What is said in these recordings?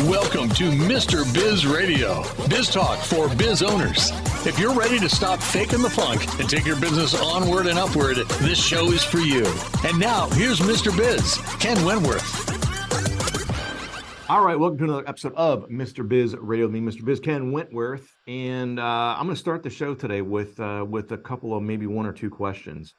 Welcome to Mr. Biz Radio, biz talk for biz owners. If you're ready to stop faking the funk and take your business onward and upward, this show is for you. And now, here's Mr. Biz, Ken Wentworth. All right, welcome to another episode of Mr. Biz Radio with me, Mr. Biz, Ken Wentworth. And I'm going to start the show today with a couple of maybe one or two questions.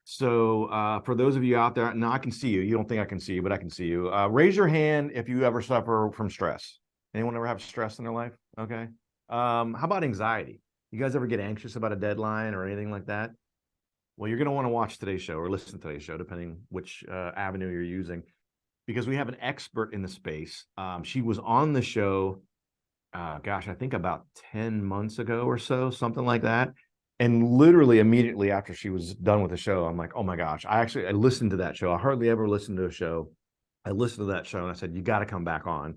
So for those of you out there, now I can see you. You don't think I can see you, but I can see you. Raise your hand if you ever suffer from stress. Anyone ever have stress in their life? Okay. How about anxiety? You guys ever get anxious about a deadline or anything like that? Well, you're going to want to watch today's show or listen to today's show, depending which avenue you're using, because we have an expert in the space. She was on the show, I think about 10 months ago or so, something like that. And literally immediately after she was done with the show, I'm like, oh my gosh, I listened to that show. I hardly ever listen to a show. I listened to that show and I said, you got to come back on.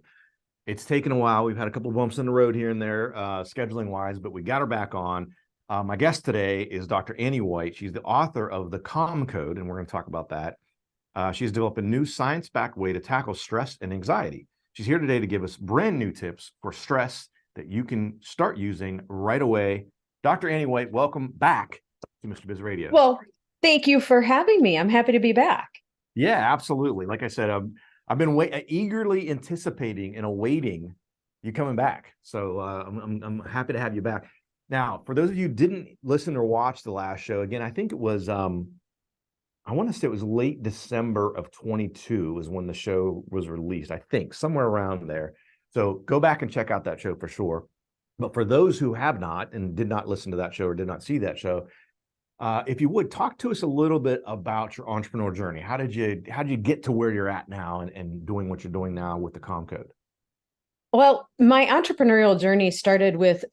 It's taken a while. We've had a couple of bumps in the road here and there, scheduling wise, but we got her back on. My guest today is Dr. Annie White. She's the author of The Calm Code, and we're going to talk about that. She's developed a new science-backed way to tackle stress and anxiety. She's here today to give us brand new tips for stress that you can start using right away. Dr. Annie White, welcome back to Mr. Biz Radio. Well, thank you for having me. I'm happy to be back. Yeah, absolutely. Like I said, I've been eagerly anticipating and awaiting you coming back. So I'm happy to have you back. Now, for those of you who didn't listen or watch the last show, again, I think it was, I want to say it was late December of 22 is when the show was released, I think, somewhere around there. So go back and check out that show for sure. But for those who have not and did not listen to that show or did not see that show, if you would talk to us a little bit about your entrepreneurial journey. How did you get to where you're at now and doing what you're doing now with the Calm Code? Well, my entrepreneurial journey started with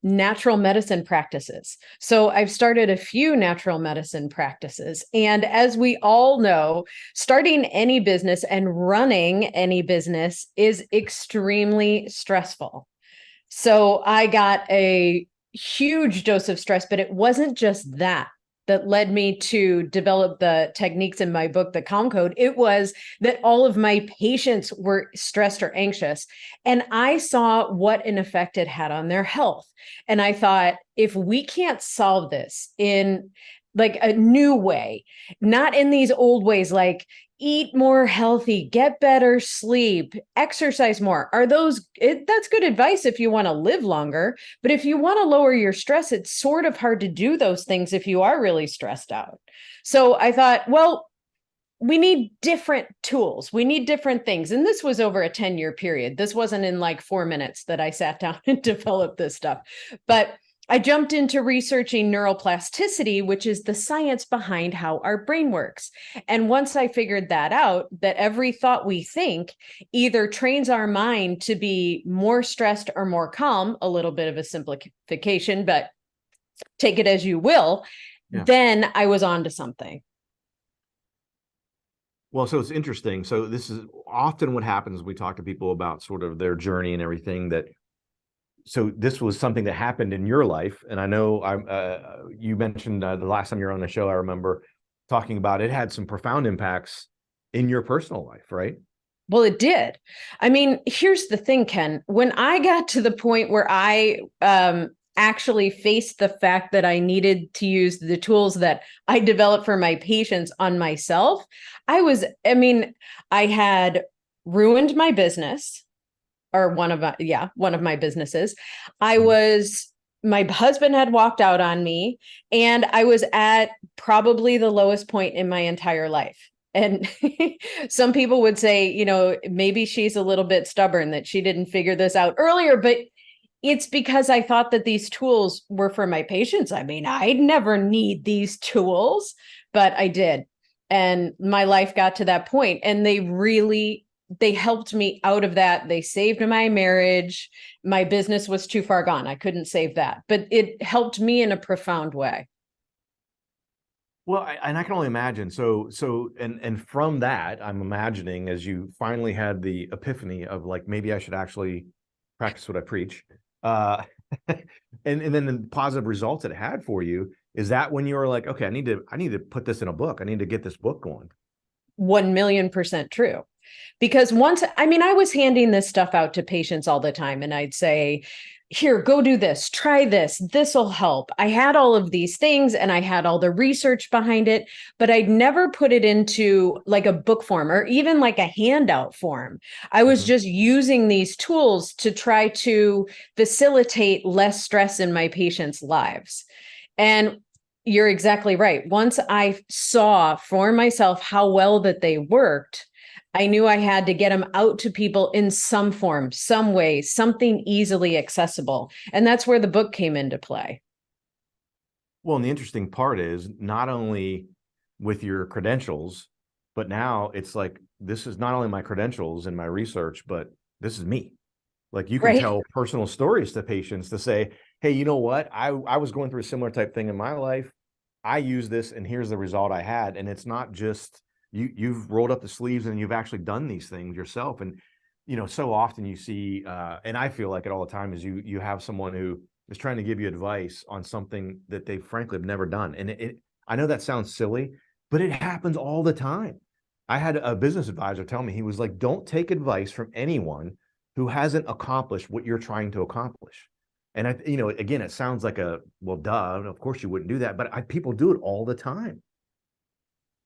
natural medicine practices. So I've started a few natural medicine practices. And as we all know, starting any business and running any business is extremely stressful. So I got a huge dose of stress, but it wasn't just that led me to develop the techniques in my book, The Calm Code. It was that all of my patients were stressed or anxious, and I saw what an effect it had on their health. And I thought, if we can't solve this in like a new way, not in these old ways, like eat more healthy, get better sleep, exercise more. That's good advice if you want to live longer. But if you want to lower your stress, it's sort of hard to do those things if you are really stressed out. So I thought, well, we need different tools. We need different things. And this was over a 10-year period. This wasn't in like 4 minutes that I sat down and developed this stuff. But I jumped into researching neuroplasticity, which is the science behind how our brain works. And once I figured that out, that every thought we think either trains our mind to be more stressed or more calm, a little bit of a simplification, but take it as you will, Then I was on to something. Well, so it's interesting. So this is often what happens. We talk to people about sort of their journey and everything so this was something that happened in your life. And I know you mentioned the last time you were on the show, I remember talking about it had some profound impacts in your personal life, right? Well, it did. I mean, here's the thing, Ken. When I got to the point where I actually faced the fact that I needed to use the tools that I developed for my patients on myself, I had ruined my business. Or one of my businesses. My husband had walked out on me, and I was at probably the lowest point in my entire life. And some people would say, maybe she's a little bit stubborn that she didn't figure this out earlier, but it's because I thought that these tools were for my patients. I mean, I'd never need these tools, but I did. And my life got to that point, and they helped me out of that. They saved my marriage. My business was too far gone. I couldn't save that, but it helped me in a profound way. Well, I can only imagine. So from that, I'm imagining as you finally had the epiphany of like, maybe I should actually practice what I preach. And then the positive results it had for you, is that when you were like, okay, I need to put this in a book. I need to get this book going. 1,000,000% true. Because I was handing this stuff out to patients all the time, and I'd say, here, go do this, try this, this'll help. I had all of these things and I had all the research behind it, but I'd never put it into like a book form or even like a handout form. I was just using these tools to try to facilitate less stress in my patients' lives. And you're exactly right. Once I saw for myself how well that they worked, I knew I had to get them out to people in some form, some way, something easily accessible. And that's where the book came into play. Well, and the interesting part is not only with your credentials, but now it's like, this is not only my credentials and my research, but this is me. Like you can tell personal stories to patients to say, hey, you know what? I was going through a similar type thing in my life. I use this and here's the result I had. And it's not just you've rolled up the sleeves and you've actually done these things yourself. And, so often you see, and I feel like it all the time, is you have someone who is trying to give you advice on something that they frankly have never done. And I know that sounds silly, but it happens all the time. I had a business advisor tell me, he was like, don't take advice from anyone who hasn't accomplished what you're trying to accomplish. And again, it sounds like well, duh, of course you wouldn't do that, but people do it all the time.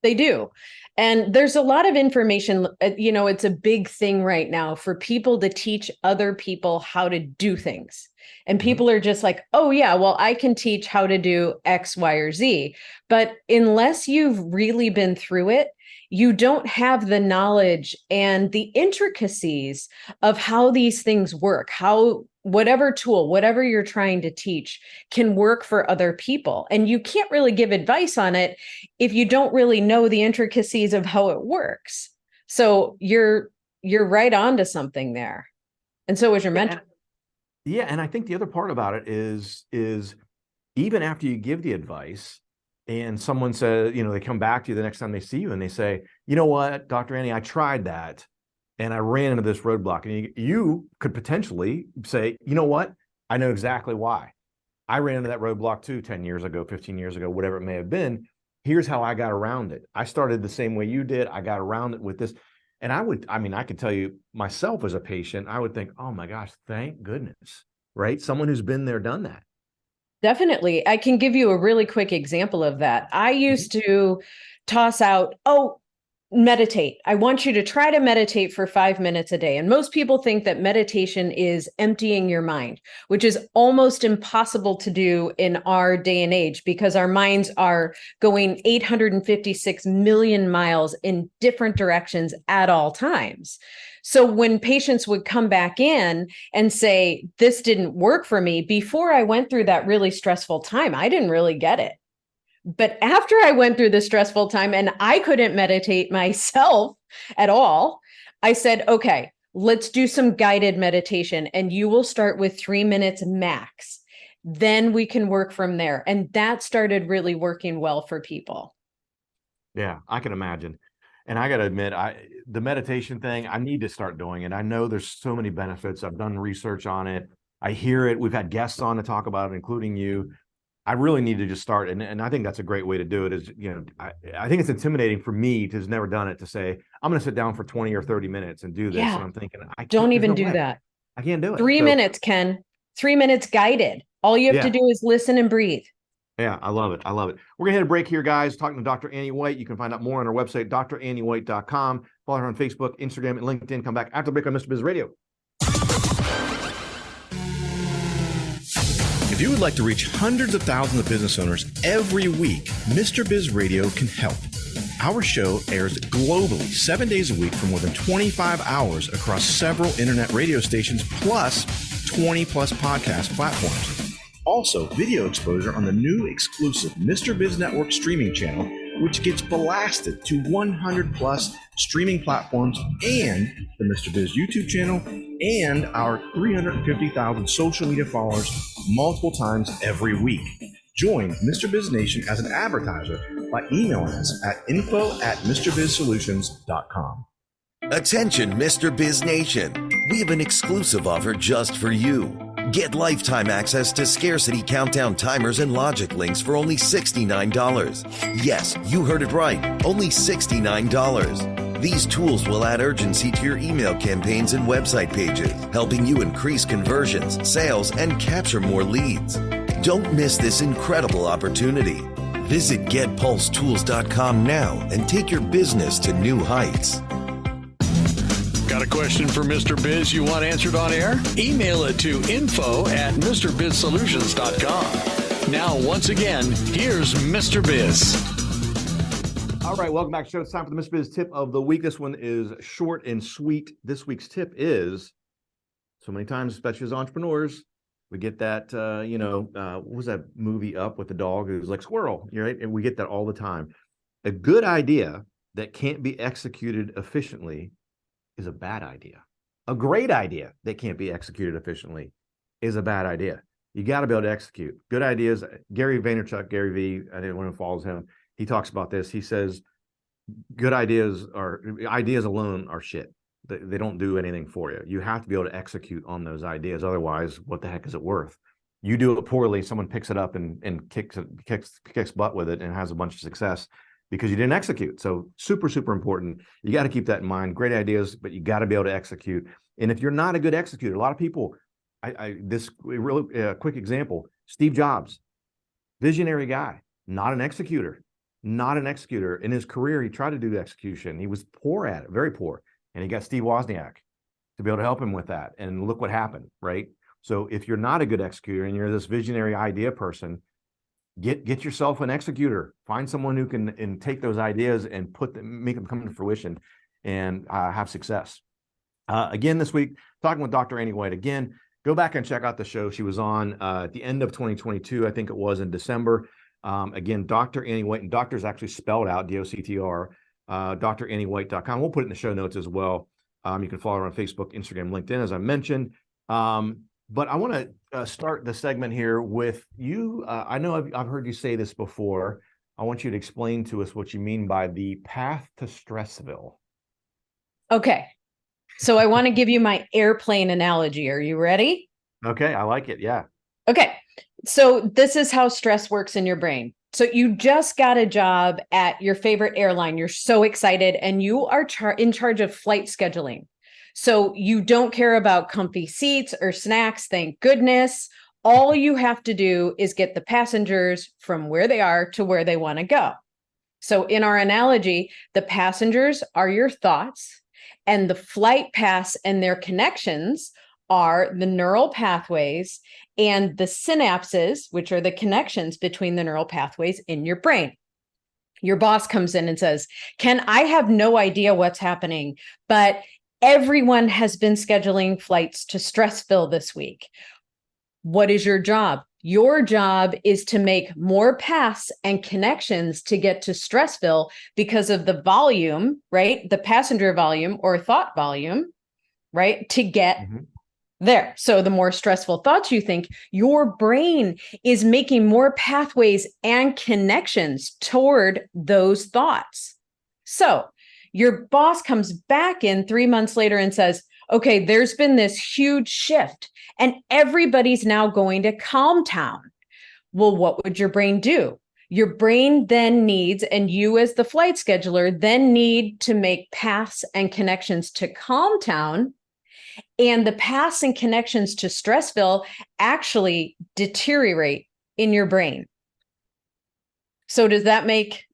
They do. And there's a lot of information, it's a big thing right now for people to teach other people how to do things. And people are just like, oh yeah, well, I can teach how to do X, Y, or Z. But unless you've really been through it, you don't have the knowledge and the intricacies of how these things work, how whatever tool, whatever you're trying to teach can work for other people. And you can't really give advice on it if you don't really know the intricacies of how it works. So you're right onto something there. And so is your mentor. Yeah. And I think the other part about it is even after you give the advice and someone says, they come back to you the next time they see you and they say, you know what, Dr. Annie, I tried that and I ran into this roadblock. And you could potentially say, you know what, I know exactly why. I ran into that roadblock too 10 years ago, 15 years ago, whatever it may have been. Here's how I got around it. I started the same way you did. I got around it with this. And I could tell you myself as a patient, I would think, oh my gosh, thank goodness, right? Someone who's been there, done that. Definitely. I can give you a really quick example of that. I used to toss out, meditate. I want you to try to meditate for 5 minutes a day. And most people think that meditation is emptying your mind, which is almost impossible to do in our day and age because our minds are going 856 million miles in different directions at all times. So when patients would come back in and say, this didn't work for me, before I went through that really stressful time, I didn't really get it. But after I went through the stressful time and I couldn't meditate myself at all, I said, okay, let's do some guided meditation and you will start with 3 minutes max. Then we can work from there. And that started really working well for people. Yeah, I can imagine. And I got to admit, the meditation thing, I need to start doing it. I know there's so many benefits. I've done research on it. I hear it. We've had guests on to talk about it, including you. I really need to just start. And I think that's a great way to do it is, I think it's intimidating for me to have never done it to say, I'm going to sit down for 20 or 30 minutes and do this. Yeah. And I'm thinking, don't even do that. I can't do it. 3 minutes, Ken. 3 minutes guided. All you have to do is listen and breathe. Yeah, I love it. I love it. We're going to hit a break here, guys. Talking to Dr. Annie White. You can find out more on our website, dranniewhite.com. Follow her on Facebook, Instagram, and LinkedIn. Come back after the break on Mr. Biz Radio. If you would like to reach hundreds of thousands of business owners every week, Mr. Biz Radio can help. Our show airs globally 7 days a week for more than 25 hours across several internet radio stations, plus 20 plus podcast platforms. Also, video exposure on the new exclusive Mr. Biz Network streaming channel, which gets blasted to 100 plus streaming platforms and the Mr. Biz YouTube channel and our 350,000 social media followers multiple times every week. Join Mr. Biz Nation as an advertiser by emailing us at info@MrBizSolutions.com. Attention, Mr. Biz Nation. We have an exclusive offer just for you. Get lifetime access to Scarcity Countdown timers and logic links for only $69. Yes, you heard it right, only $69. These tools will add urgency to your email campaigns and website pages, helping you increase conversions, sales, and capture more leads. Don't miss this incredible opportunity. Visit GetPulseTools.com now and take your business to new heights. Got a question for Mr. Biz you want answered on air? Email it to info@MrBizSolutions.com. Now, once again, here's Mr. Biz. All right, welcome back to the show. It's time for the Mr. Biz tip of the week. This one is short and sweet. This week's tip is, so many times, especially as entrepreneurs, we get that, what was that movie Up with the dog who's like squirrel, right? And we get that all the time. A good idea that can't be executed efficiently is a bad idea. A great idea that can't be executed efficiently is a bad idea. You got to be able to execute. Good ideas. Gary Vaynerchuk, Gary V, I didn't want to follow him. He talks about this. He says, good ideas alone are shit. They don't do anything for you. You have to be able to execute on those ideas. Otherwise, what the heck is it worth? You do it poorly, someone picks it up and kicks butt with it and has a bunch of success because you didn't execute. So super, super important. You got to keep that in mind. Great ideas, but you got to be able to execute. And if you're not a good executor, a lot of people, this really quick example, Steve Jobs, visionary guy, not an executor. In his career, he tried to do the execution. He was poor at it, very poor. And he got Steve Wozniak to be able to help him with that. And look what happened, right? So if you're not a good executor and you're this visionary idea person, get yourself an executor. Find someone who can take those ideas and make them come to fruition and have success. Again, this week, talking with Dr. Annie White. Again, go back and check out the show. She was on at the end of 2022, I think it was in December. Again, Dr. Annie White, and doctor is actually spelled out, D-O-C-T-R. DrAnnieWhite.com. We'll put it in the show notes as well. You can follow her on Facebook, Instagram, LinkedIn, as I mentioned. But I want to start the segment here with you. I know I've heard you say this before. I want you to explain to us what you mean by the path to Stressville. Okay. So I want to give you my airplane analogy. Are you ready? Okay. I like it. Yeah. Okay. So this is how stress works in your brain. So you just got a job at your favorite airline. You're so excited and you are in charge of flight scheduling. So you don't care about comfy seats or snacks. Thank goodness. All you have to do is get the passengers from where they are to where they want to go. So in our analogy, the passengers are your thoughts and the flight paths and their connections are the neural pathways and the synapses, which are the connections between the neural pathways in your brain. Your boss comes in and says, Ken, I have no idea what's happening, but everyone has been scheduling flights to Stressville this week. What is your job? Your job is to make more paths and connections to get to Stressville because of the volume, right? The passenger volume or thought volume, right? To get there. So the more stressful thoughts you think, your brain is making more pathways and connections toward those thoughts. So your boss comes back in 3 months later and says, okay, there's been this huge shift and everybody's now going to Calm Town. Well, what would your brain do? Your brain then needs, and you as the flight scheduler then need to make paths and connections to Calm Town. And the paths and connections to Stressville actually deteriorate in your brain. So does that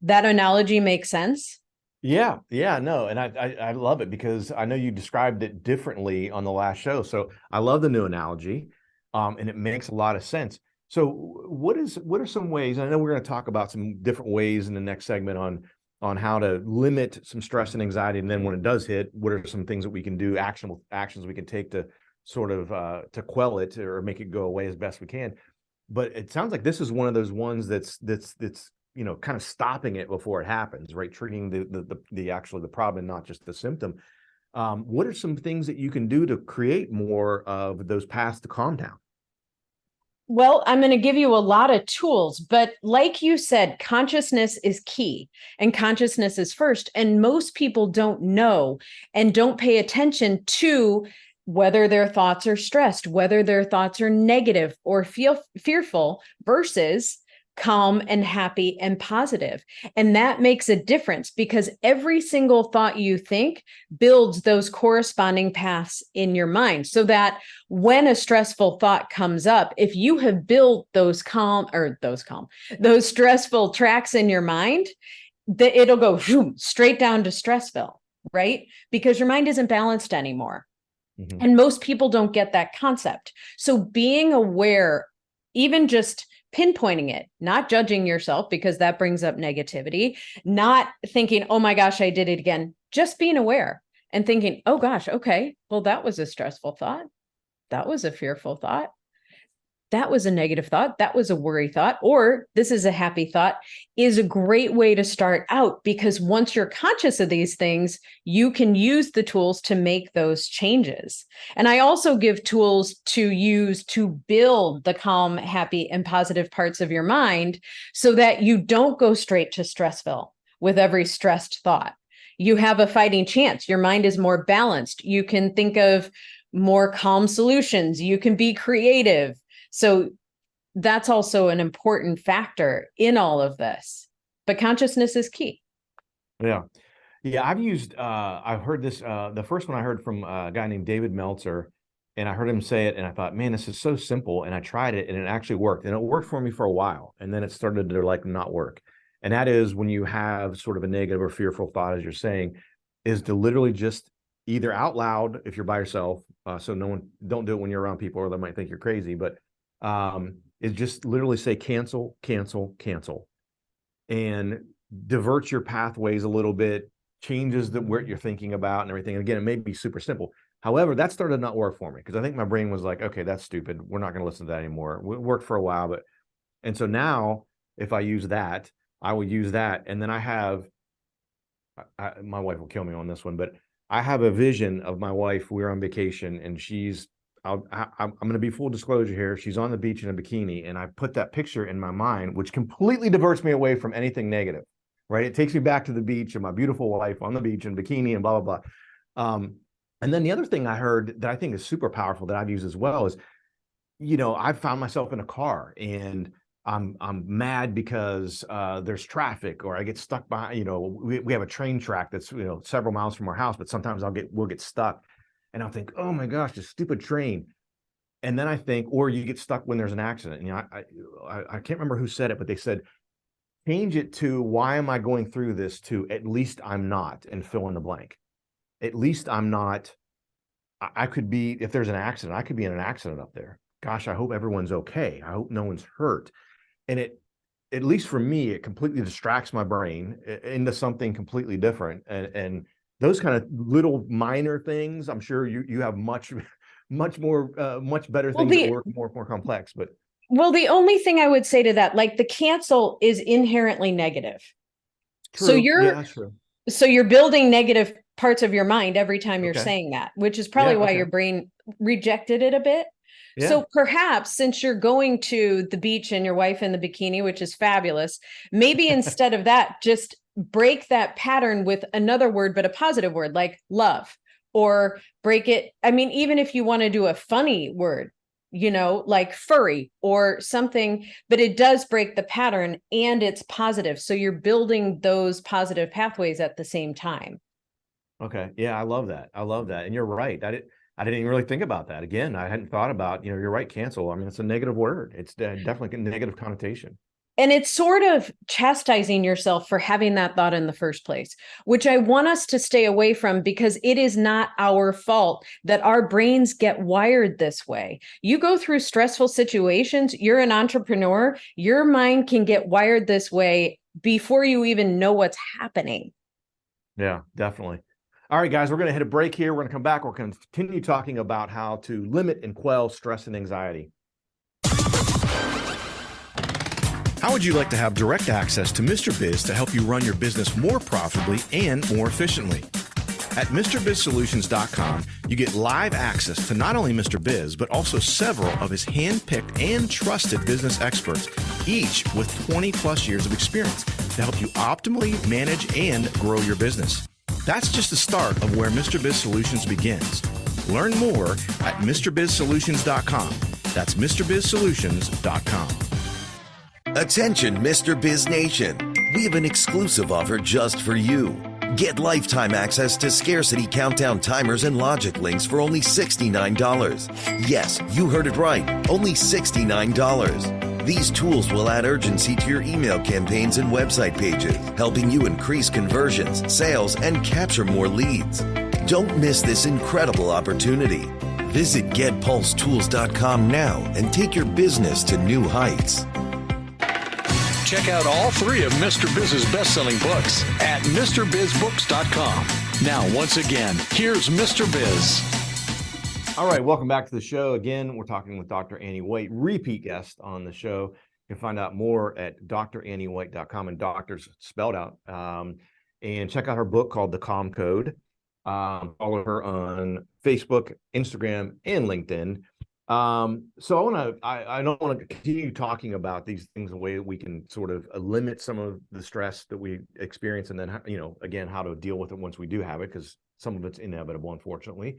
analogy make sense? Yeah, no. And I love it because I know you described it differently on the last show. So I love the new analogy and it makes a lot of sense. So what are some ways, I know we're going to talk about some different ways in the next segment on how to limit some stress and anxiety. And then when it does hit, what are some things that we can do, actions we can take to sort of to quell it or make it go away as best we can. But it sounds like this is one of those ones that's kind of stopping it before it happens, right? Treating the problem, not just the symptom. What are some things that you can do to create more of those paths to calm down? Well, I'm going to give you a lot of tools, but like you said, consciousness is key and consciousness is first. And most people don't know and don't pay attention to whether their thoughts are stressed, whether their thoughts are negative or feel fearful versus calm and happy and positive. And that makes a difference because every single thought you think builds those corresponding paths in your mind so that when a stressful thought comes up, if you have built those stressful tracks in your mind, that it'll go straight down to Stressville, right? Because your mind isn't balanced anymore. Mm-hmm. And most people don't get that concept. So being aware, even just pinpointing it, not judging yourself because that brings up negativity, not thinking, oh my gosh, I did it again, just being aware and thinking, oh gosh, okay, well, that was a stressful thought. That was a fearful thought. That was a negative thought. That was a worry thought, or this is a happy thought, is a great way to start out because once you're conscious of these things, you can use the tools to make those changes. And I also give tools to use to build the calm, happy, and positive parts of your mind so that you don't go straight to Stressville with every stressed thought. You have a fighting chance. Your mind is more balanced. You can think of more calm solutions. You can be creative. So that's also an important factor in all of this, but consciousness is key. Yeah. I've heard this, the first one I heard from a guy named David Meltzer, and I heard him say it and I thought, man, this is so simple. And I tried it and it actually worked, and it worked for me for a while. And then it started to like not work. And that is when you have sort of a negative or fearful thought, as you're saying, is to literally just either out loud, if you're by yourself, so don't do it when you're around people or they might think you're crazy, but is just literally say cancel, cancel, cancel, and divert your pathways a little bit, changes what you're thinking about and everything. And again, it may be super simple. However, that started to not work for me because I think my brain was like, okay, that's stupid. We're not going to listen to that anymore. It worked for a while, and so now if I use that, I will use that. And then my wife will kill me on this one, but I have a vision of my wife. We're on vacation and I'm going to be full disclosure here. She's on the beach in a bikini, and I put that picture in my mind, which completely diverts me away from anything negative, right? It takes me back to the beach and my beautiful wife on the beach in bikini and blah, blah, blah. And then the other thing I heard that I think is super powerful that I've used as well is, I've found myself in a car and I'm mad because there's traffic, or I get stuck behind, we have a train track that's, several miles from our house, but sometimes we'll get stuck. And I'll think, oh my gosh, this stupid train. And then I think, or you get stuck when there's an accident. And I can't remember who said it, but they said, change it to, why am I going through this, to at least I'm not, and fill in the blank. At least I'm not. I could be, if there's an accident, I could be in an accident up there. Gosh, I hope everyone's okay. I hope no one's hurt. And at least for me, it completely distracts my brain into something completely different. And those kind of little minor things, I'm sure you have much better things that work more complex. But the only thing I would say to that, like the cancel is inherently negative. True. So you're building negative parts of your mind every time you're saying that, which is probably why your brain rejected it a bit. Yeah. So perhaps since you're going to the beach and your wife in the bikini, which is fabulous, maybe instead of that, just break that pattern with another word, but a positive word like love, or break it. I mean, even if you want to do a funny word, like furry or something, but it does break the pattern and it's positive. So you're building those positive pathways at the same time. Okay. Yeah. I love that. And you're right. I didn't even really think about that. Again, I hadn't thought about, you're right. Cancel. I mean, it's a negative word. It's definitely a negative connotation. And it's sort of chastising yourself for having that thought in the first place, which I want us to stay away from because it is not our fault that our brains get wired this way. You go through stressful situations, you're an entrepreneur, your mind can get wired this way before you even know what's happening. Yeah, definitely. All right, guys, we're going to hit a break here. We're going to come back. We're going to continue talking about how to limit and quell stress and anxiety. How would you like to have direct access to Mr. Biz to help you run your business more profitably and more efficiently? At MrBizSolutions.com, you get live access to not only Mr. Biz, but also several of his hand-picked and trusted business experts, each with 20 plus years of experience to help you optimally manage and grow your business. That's just the start of where Mr. Biz Solutions begins. Learn more at MrBizSolutions.com. That's MrBizSolutions.com. Attention, Mr. Biz Nation. We have an exclusive offer just for you. Get lifetime access to Scarcity Countdown timers and logic links for only $69. Yes, you heard it right. Only $69. These tools will add urgency to your email campaigns and website pages, helping you increase conversions, sales, and capture more leads. Don't miss this incredible opportunity. Visit GetPulseTools.com now and take your business to new heights. Check out all 3 of Mr. Biz's best-selling books at MrBizBooks.com. Now, once again, here's Mr. Biz. All right, welcome back to the show. Again, we're talking with Dr. Annie White, repeat guest on the show. You can find out more at dranniewhite.com, and doctors spelled out. And check out her book called The Calm Code. Follow her on Facebook, Instagram, and LinkedIn. So I don't want to continue talking about these things the way that we can sort of limit some of the stress that we experience, and then, again, how to deal with it once we do have it, because some of it's inevitable, unfortunately,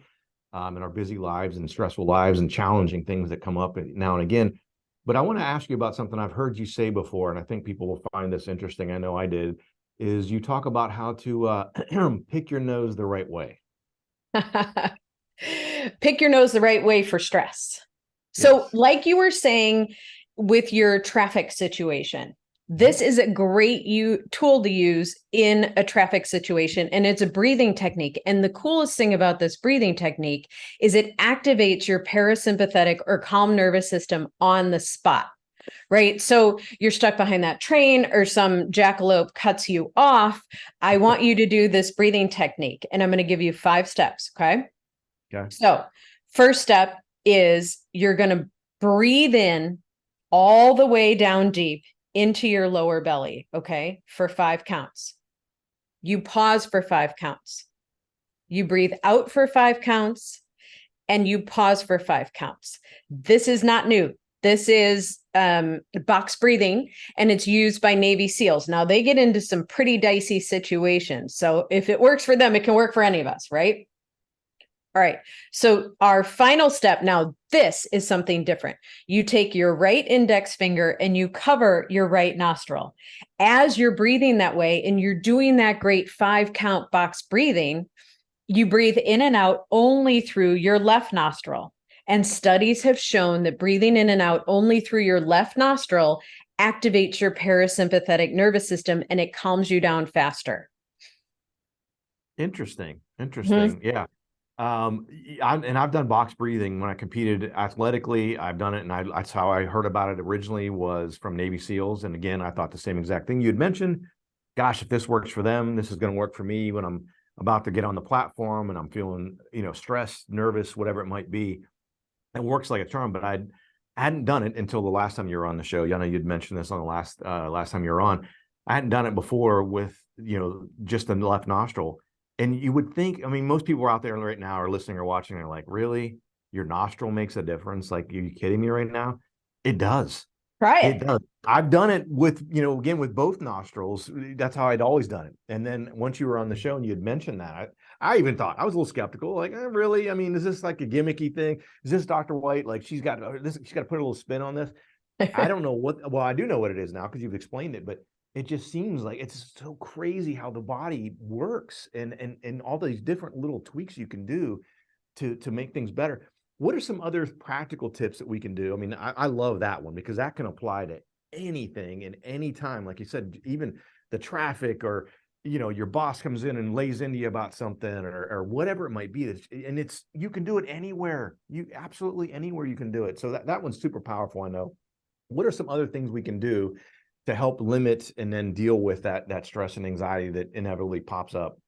in our busy lives and stressful lives and challenging things that come up now and again. But I want to ask you about something I've heard you say before, and I think people will find this interesting. I know I did, is you talk about how to pick your nose the right way. Pick your nose the right way for stress. So yes, like you were saying with your traffic situation, this is a great tool to use in a traffic situation, and it's a breathing technique. And the coolest thing about this breathing technique is it activates your parasympathetic or calm nervous system on the spot, right? So you're stuck behind that train or some jackalope cuts you off. I want you to do this breathing technique, and I'm going to give you 5 steps, okay? Okay. So first step is you're going to breathe in all the way down deep into your lower belly, okay, for 5 counts. You pause for 5 counts. You breathe out for 5 counts, and you pause for 5 counts. This is not new. This is box breathing, and it's used by Navy SEALs. Now, they get into some pretty dicey situations. So if it works for them, it can work for any of us, right? All right. So our final step now, this is something different. You take your right index finger and you cover your right nostril. As you're breathing that way and you're doing that great 5 count box breathing, you breathe in and out only through your left nostril. And studies have shown that breathing in and out only through your left nostril activates your parasympathetic nervous system, and it calms you down faster. Interesting. Mm-hmm. Yeah. I've done box breathing when I competed athletically. I've done it, and that's how I heard about it originally, was from Navy SEALs. And again, I thought the same exact thing you had mentioned. Gosh, if this works for them, this is going to work for me when I'm about to get on the platform and I'm feeling, stressed, nervous, whatever it might be. It works like a charm. But I hadn't done it until the last time you were on the show. I know you'd mentioned this on the last time you were on. I hadn't done it before with, just the left nostril. And you would think, most people out there right now are listening or watching. They're like, really? Your nostril makes a difference? Like, are you kidding me right now? It does. Try it. It does. I've done it with, again, with both nostrils. That's how I'd always done it. And then once you were on the show and you had mentioned that, I even thought, I was a little skeptical. Like, really? Is this like a gimmicky thing? Is this Dr. White? Like, she's got to put a little spin on this. I don't know I do know what it is now because you've explained it, but it just seems like it's so crazy how the body works and all these different little tweaks you can do to make things better. What are some other practical tips that we can do? I love that one because that can apply to anything and any time. Like you said, even the traffic, or, your boss comes in and lays into you about something, or whatever it might be. And you can do it anywhere. Absolutely anywhere you can do it. So that one's super powerful, I know. What are some other things we can do to help limit and then deal with that stress and anxiety that inevitably pops up?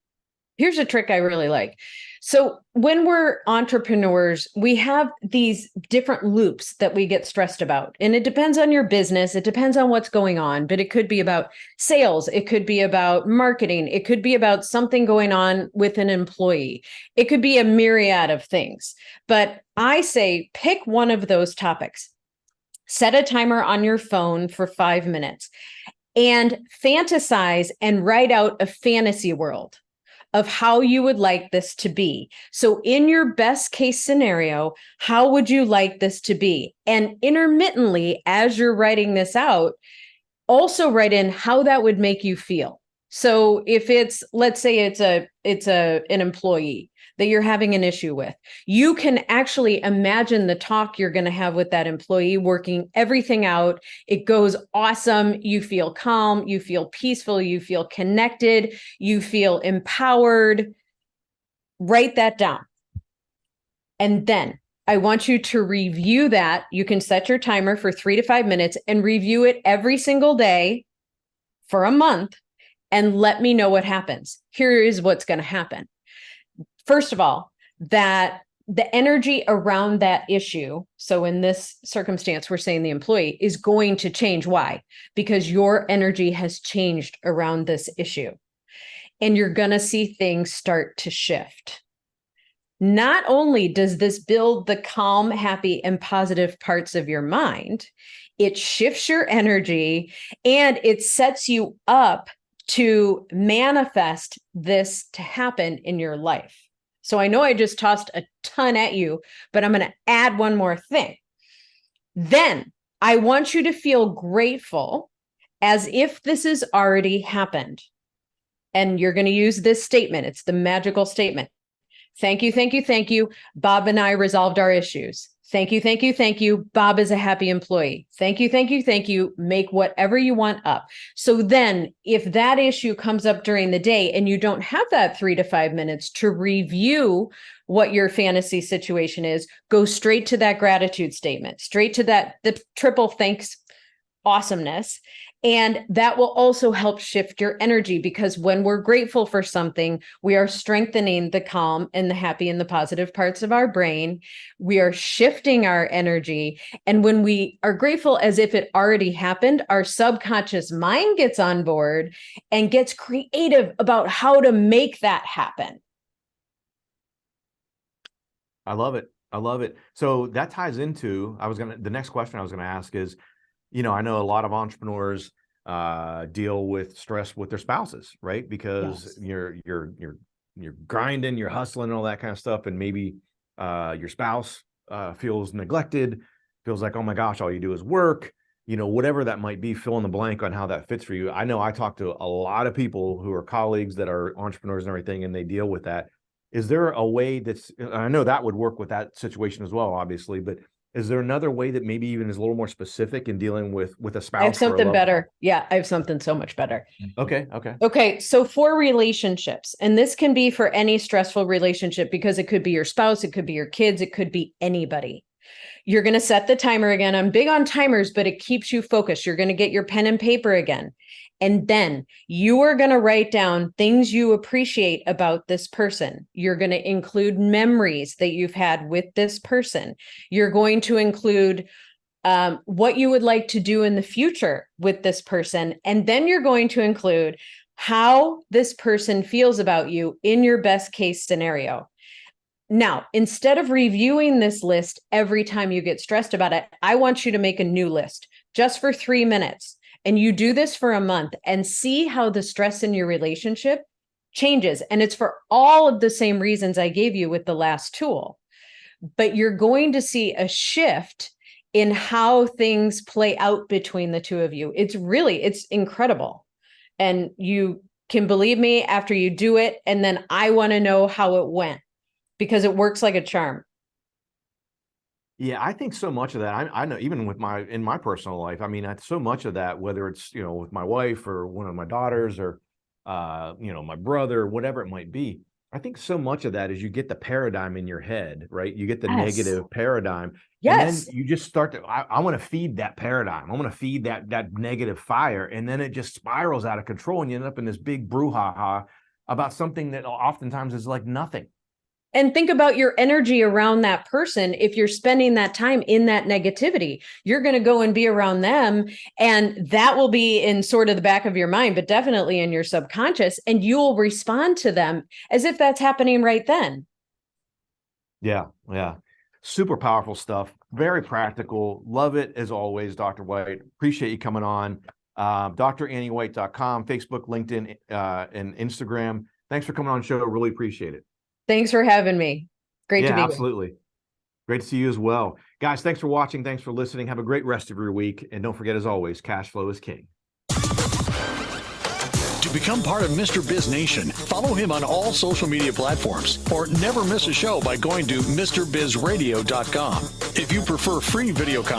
Here's a trick I really like. So when we're entrepreneurs, we have these different loops that we get stressed about. And it depends on your business. It depends on what's going on, but it could be about sales. It could be about marketing. It could be about something going on with an employee. It could be a myriad of things. But I say, pick one of those topics. Set a timer on your phone for 5 minutes and fantasize and write out a fantasy world of how you would like this to be. So in your best case scenario, how would you like this to be? And intermittently, as you're writing this out, also write in how that would make you feel. So if it's, let's say it's an employee that you're having an issue with, you can actually imagine the talk you're going to have with that employee, working everything out. It goes awesome. You feel calm, you feel peaceful, you feel connected, you feel empowered. Write that down. And then I want you to review that. You can set your timer for 3 to 5 minutes and review it every single day for a month and let me know what happens. Here is what's going to happen. First of all, that the energy around that issue, so in this circumstance, we're saying the employee, is going to change. Why? Because your energy has changed around this issue. And you're going to see things start to shift. Not only does this build the calm, happy, and positive parts of your mind, it shifts your energy and it sets you up to manifest this to happen in your life. So I know I just tossed a ton at you, but I'm going to add one more thing. Then I want you to feel grateful as if this has already happened. And you're going to use this statement. It's the magical statement. Thank you, thank you, thank you. Bob and I resolved our issues. Thank you, thank you, thank you. Bob is a happy employee. Thank you, thank you, thank you. Make whatever you want up. So then if that issue comes up during the day and you don't have that 3 to 5 minutes to review what your fantasy situation is, go straight to that gratitude statement, straight to the triple thanks awesomeness. And that will also help shift your energy, because when we're grateful for something, we are strengthening the calm and the happy and the positive parts of our brain. We are shifting our energy. And when we are grateful as if it already happened, our subconscious mind gets on board and gets creative about how to make that happen. I love it. I love it. So that ties into, the next question I was going to ask is, I know a lot of entrepreneurs deal with stress with their spouses, right? Because Yes. you're grinding, you're hustling, and all that kind of stuff, and maybe your spouse feels neglected, feels like, oh my gosh, all you do is work. Whatever that might be, fill in the blank on how that fits for you. I know I talk to a lot of people who are colleagues that are entrepreneurs and everything, and they deal with that. Is there a way I know that would work with that situation as well, obviously, but is there another way that maybe even is a little more specific in dealing with a spouse? I have something better. Yeah, I have something so much better. Okay. So for relationships, and this can be for any stressful relationship, because it could be your spouse, it could be your kids, it could be anybody. You're going to set the timer again. I'm big on timers, but it keeps you focused. You're going to get your pen and paper again. And then you are going to write down things you appreciate about this person. You're going to include memories that you've had with this person. You're going to include what you would like to do in the future with this person. And then you're going to include how this person feels about you in your best case scenario. Now, instead of reviewing this list every time you get stressed about it, I want you to make a new list just for 3 minutes. And you do this for a month and see how the stress in your relationship changes. And it's for all of the same reasons I gave you with the last tool. But you're going to see a shift in how things play out between the two of you. It's incredible. And you can believe me after you do it. And then I want to know how it went, because it works like a charm. Yeah, I think so much of that. I know even in my personal life, so much of that, whether it's, with my wife or one of my daughters or, my brother, whatever it might be, I think so much of that is you get the paradigm in your head, right? You get the negative paradigm. Yes. And then you just start to, I want to feed that paradigm. I want to feed that negative fire. And then it just spirals out of control and you end up in this big brouhaha about something that oftentimes is like nothing. And think about your energy around that person. If you're spending that time in that negativity, you're going to go and be around them. And that will be in sort of the back of your mind, but definitely in your subconscious. And you'll respond to them as if that's happening right then. Yeah. Super powerful stuff. Very practical. Love it as always, Dr. White. Appreciate you coming on. DrAnnieWhite.com, Facebook, LinkedIn, and Instagram. Thanks for coming on the show. Really appreciate it. Thanks for having me. Great to be here. Absolutely. Great to see you as well. Guys, thanks for watching. Thanks for listening. Have a great rest of your week. And don't forget, as always, cash flow is king. To become part of Mr. Biz Nation, follow him on all social media platforms or never miss a show by going to MrBizRadio.com. If you prefer free video content,